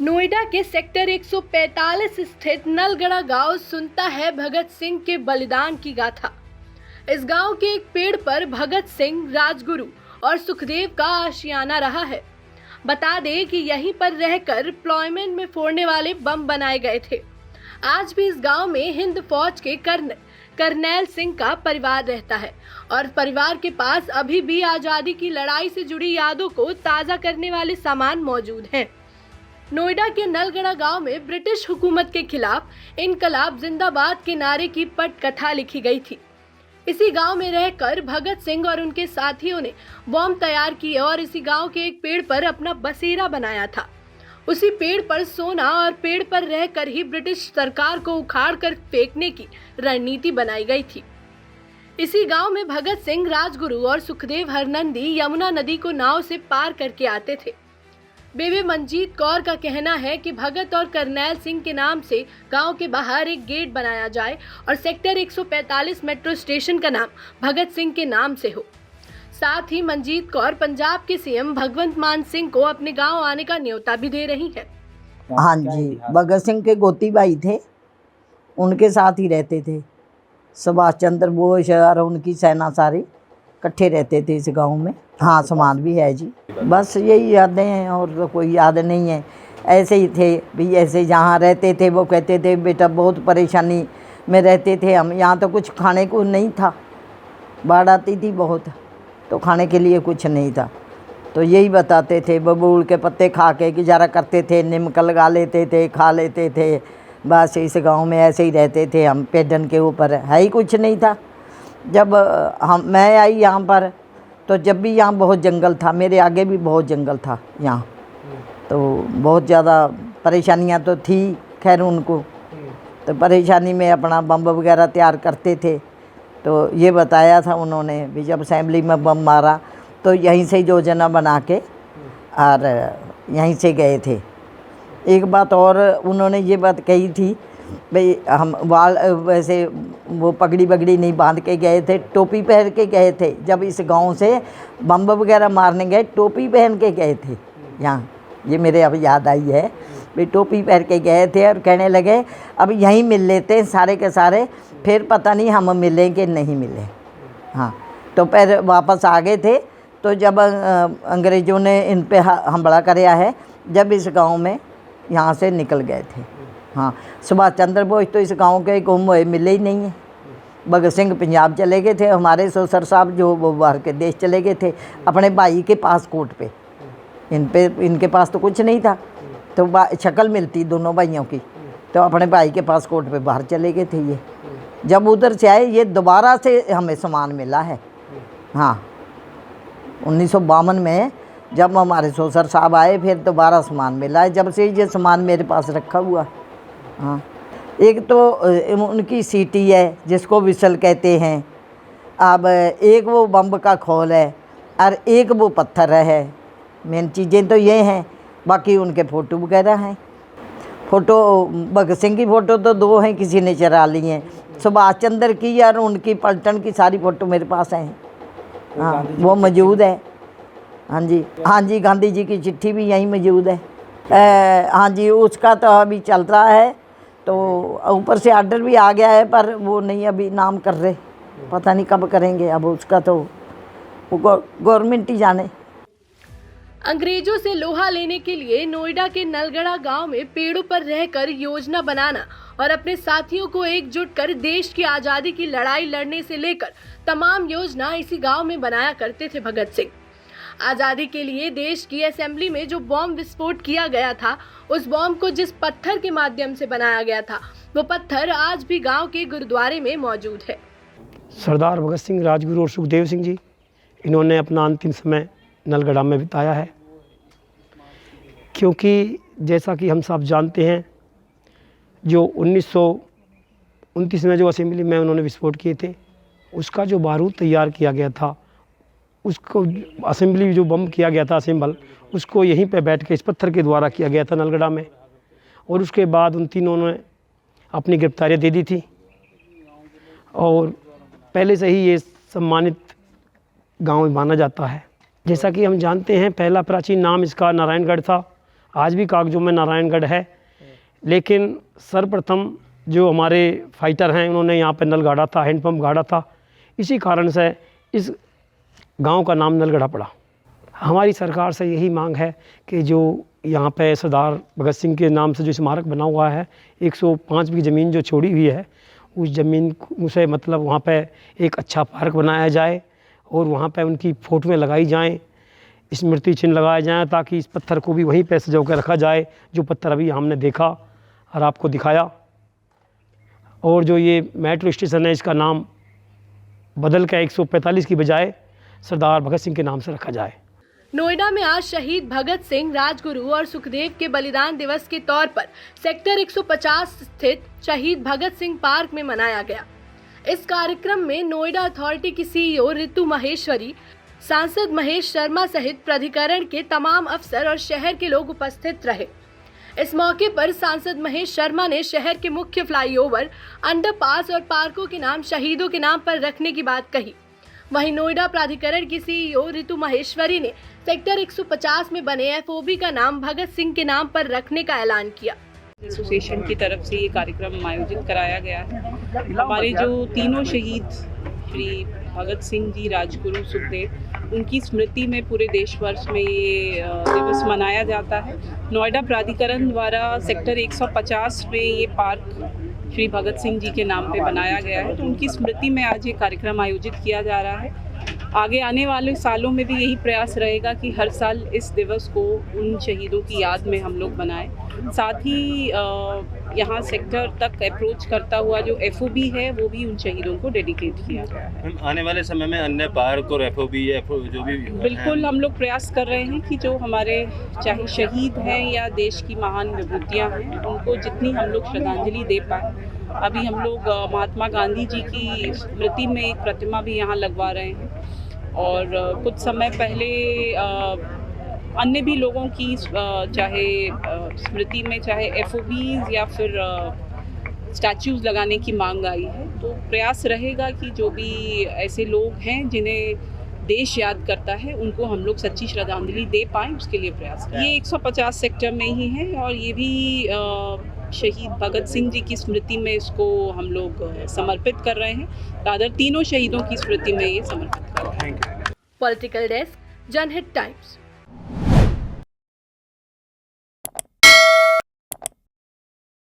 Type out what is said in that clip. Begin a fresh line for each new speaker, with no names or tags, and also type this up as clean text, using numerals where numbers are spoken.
नोएडा के सेक्टर 145 स्थित नलगड़ा गांव सुनता है भगत सिंह के बलिदान की गाथा। इस गांव के एक पेड़ पर भगत सिंह, राजगुरु और सुखदेव का आशियाना रहा है। बता दें कि यहीं पर रहकर डिप्लॉयमेंट में फोड़ने वाले बम बनाए गए थे। आज भी इस गांव में हिंद फौज के कर्नैल सिंह का परिवार रहता है और परिवार के पास अभी भी आज़ादी की लड़ाई से जुड़ी यादों को ताज़ा करने वाले सामान मौजूद हैं। नोएडा के नलगड़ा गांव में ब्रिटिश हुकूमत के खिलाफ इनकलाब जिंदाबाद के नारे की पटकथा लिखी गई थी। इसी गांव में रहकर भगत सिंह और उनके साथियों ने बम तैयार किए और इसी गांव के एक पेड़ पर अपना बसेरा बनाया था। उसी पेड़ पर सोना और पेड़ पर रहकर ही ब्रिटिश सरकार को उखाड़ कर फेंकने की रणनीति बनाई गई थी। इसी गांव में भगत सिंह, राजगुरु और सुखदेव हरनंदी यमुना नदी को नाव से पार करके आते थे। बेबे मंजीत कौर का कहना है कि भगत और कर्नैल सिंह के नाम से गांव के बाहर एक गेट बनाया जाए और सेक्टर 145 मेट्रो स्टेशन का नाम भगत सिंह के नाम से हो। साथ ही मंजीत कौर पंजाब के सीएम भगवंत मान सिंह को अपने गांव आने का न्योता भी दे रही है।
हाँ जी, भगत सिंह के गोती भाई थे, उनके साथ ही रहते थे। सुभाष चंद्र बोस और उनकी सेना सारी इकट्ठे रहते थे इस गांव में। हाँ, समाज भी है जी। बस यही यादें हैं और तो कोई याद नहीं है। ऐसे ही थे भी, ऐसे जहाँ रहते थे वो कहते थे बेटा बहुत परेशानी में रहते थे हम, यहाँ तो कुछ खाने को नहीं था, बाढ़ आती थी बहुत, तो खाने के लिए कुछ नहीं था। तो यही बताते थे, बबूल के पत्ते खा के गुजारा करते थे, नीमक लगा लेते थे, खा लेते थे। बस इस गांव में ऐसे ही रहते थे हम, पेडन के ऊपर है ही कुछ नहीं था। जब मैं आई यहाँ पर तो जब भी यहाँ बहुत जंगल था, मेरे आगे भी बहुत जंगल था यहाँ, तो बहुत ज़्यादा परेशानियाँ तो थी खैर उनको। तो परेशानी में अपना बम वगैरह तैयार करते थे। तो ये बताया था उन्होंने भी जब असेंबली में बम मारा तो यहीं से योजना बना के और यहीं से गए थे। एक बात और उन्होंने ये बात कही थी भाई, हम बाल वैसे वो पगड़ी बगड़ी नहीं बांध के गए थे, टोपी पहन के गए थे। जब इस गांव से बम वगैरह मारने गए टोपी पहन के गए थे यहाँ, ये मेरे अब याद आई है भाई, टोपी पहन के गए थे और कहने लगे अब यहीं मिल लेते हैं सारे के सारे, फिर पता नहीं हम मिलें कि नहीं मिले। हाँ, तो फिर वापस आ गए थे। तो जब अंग्रेज़ों ने इन पे हमला कराया है, जब इस गांव में यहाँ से निकल गए थे। हाँ, सुभाष चंद्र बोस तो इस गांव के गुम हुए मिले ही नहीं है। भगत सिंह पंजाब चले गए थे, हमारे ससुर साहब जो वो बाहर के देश चले गए थे अपने भाई के पासपोर्ट पे। इनके पास तो कुछ नहीं था, तो शक्ल मिलती दोनों भाइयों की, तो अपने भाई के पासपोर्ट पे बाहर चले गए थे ये। जब उधर से आए ये दोबारा से हमें सामान मिला है। हाँ, 1952 में जब हमारे ससुर साहब आए फिर दोबारा सामान मिला है, जब से ये सामान मेरे पास रखा हुआ। हाँ, एक तो उनकी सीटी है जिसको विसल कहते हैं, अब एक वो बम्ब का खोल है और एक वो पत्थर है। मेन चीज़ें तो ये हैं, बाकी उनके फ़ोटो वगैरह हैं। फ़ोटो भगत सिंह की फ़ोटो तो 2 हैं, किसी ने चरा ली हैं। सुभाष चंद्र की और उनकी पलटन की सारी फ़ोटो मेरे पास हैं। हाँ, वो मौजूद है। हाँ जी, हाँ जी, गांधी जी की चिट्ठी भी यहीं मौजूद है। हाँ जी, उसका तो अभी चल रहा है, तो ऊपर से आर्डर भी आ गया है, पर वो नहीं अभी नाम कर रहे, पता नहीं कब करेंगे। अब उसका तो गवर्नमेंट ही जाने।
अंग्रेजों से लोहा लेने के लिए नोएडा के नलगड़ा गांव में पेड़ों पर रहकर योजना बनाना और अपने साथियों को एकजुट कर देश की आज़ादी की लड़ाई लड़ने से लेकर तमाम योजना इसी गांव में बनाया करते थे भगत सिंह। आज़ादी के लिए देश की असेंबली में जो बॉम्ब विस्फोट किया गया था, उस बॉम्ब को जिस पत्थर के माध्यम से बनाया गया था, वो पत्थर आज भी गांव के गुरुद्वारे में मौजूद है।
सरदार भगत सिंह, राजगुरु और सुखदेव सिंह जी, इन्होंने अपना अंतिम समय नलगड़ा में बिताया है। क्योंकि जैसा कि हम सब जानते हैं, जो 1929 में जो असेंबली में उन्होंने विस्फोट किए थे, उसका जो बारूद तैयार किया गया था, उसको असेंबली जो बम किया गया था असेंबल, उसको यहीं पे बैठ के इस पत्थर के द्वारा किया गया था नलगड़ा में। और उसके बाद उन तीनों ने अपनी गिरफ्तारियाँ दे दी थी और पहले से ही ये सम्मानित गांव माना जाता है। जैसा कि हम जानते हैं, पहला प्राचीन नाम इसका नारायणगढ़ था आज भी कागजों में नारायणगढ़ है, लेकिन सर्वप्रथम जो हमारे फाइटर हैं उन्होंने यहाँ पे नल गाड़ा था, हैंडपम्प गाड़ा था। इसी कारण से इस गांव का नाम नलगढ़ा पड़ा। हमारी सरकार से यही मांग है कि जो यहाँ पे सरदार भगत सिंह के नाम से जो स्मारक बना हुआ है, 105 की ज़मीन जो छोड़ी हुई है, उस ज़मीन उसे मतलब वहाँ पे एक अच्छा पार्क बनाया जाए और वहाँ पे उनकी फ़ोटोएँ लगाई जाएं, स्मृति चिन्ह लगाए जाएं, ताकि इस पत्थर को भी वहीं पे सजो कर रखा जाए जो पत्थर अभी हमने देखा और आपको दिखाया। और जो ये मेट्रो स्टेशन है, इसका नाम बदल कर 145 की बजाय सरदार भगत सिंह के नाम से रखा जाए।
नोएडा में आज शहीद भगत सिंह, राजगुरु और सुखदेव के बलिदान दिवस के तौर पर सेक्टर 150 स्थित शहीद भगत सिंह पार्क में मनाया गया। इस कार्यक्रम में नोएडा अथॉरिटी की सीईओ रितु महेश्वरी, सांसद महेश शर्मा सहित प्राधिकरण के तमाम अफसर और शहर के लोग उपस्थित रहे। इस मौके पर सांसद महेश शर्मा ने शहर के मुख्य फ्लाईओवर, अंडरपास और पार्कों के नाम शहीदों के नाम पर रखने की बात कही। वहीं नोएडा प्राधिकरण की सीईओ रितु महेश्वरी ने सेक्टर 150 में बने एफओबी का नाम भगत सिंह के नाम पर रखने का ऐलान किया।
एसोसिएशन की तरफ से ये कार्यक्रम आयोजित कराया गया है। हमारे जो तीनों शहीद श्री भगत सिंह जी, राजगुरु, सुखदेव, उनकी स्मृति में पूरे देश वर्ष में ये दिवस मनाया जाता है। नोएडा प्राधिकरण द्वारा सेक्टर 150 में ये पार्क श्री भगत सिंह जी के नाम पे बनाया गया है, तो उनकी स्मृति में आज ये कार्यक्रम आयोजित किया जा रहा है। आगे आने वाले सालों में भी यही प्रयास रहेगा कि हर साल इस दिवस को उन शहीदों की याद में हम लोग मनाएं। साथ ही यहाँ सेक्टर तक अप्रोच करता हुआ जो एफओबी है वो भी उन शहीदों को डेडिकेट किया गया है।
आने वाले समय में अन्य पार्क और एफओबी जो भी
बिल्कुल हम लोग प्रयास कर रहे हैं कि जो हमारे चाहे शहीद हैं या देश की महान विभूतियाँ हैं, उनको जितनी हम लोग श्रद्धांजलि दे पाए। अभी हम लोग महात्मा गांधी जी की स्मृति में एक प्रतिमा भी यहाँ लगवा रहे हैं और कुछ समय पहले अन्य भी लोगों की चाहे स्मृति में चाहे एफओबीज या फिर स्टैच्यूज लगाने की मांग आई है। तो प्रयास रहेगा कि जो भी ऐसे लोग हैं जिन्हें देश याद करता है, उनको हम लोग सच्ची श्रद्धांजलि दे पाएँ, उसके लिए प्रयास करें। ये 150 सेक्टर में ही है और ये भी शहीद भगत सिंह जी की स्मृति में इसको हम लोग समर्पित कर रहे हैं। रादर तीनों शहीदों की स्मृति में ये समर्पित कर रहे हैं।
पॉलिटिकल डेस्क, जनहित टाइम्स।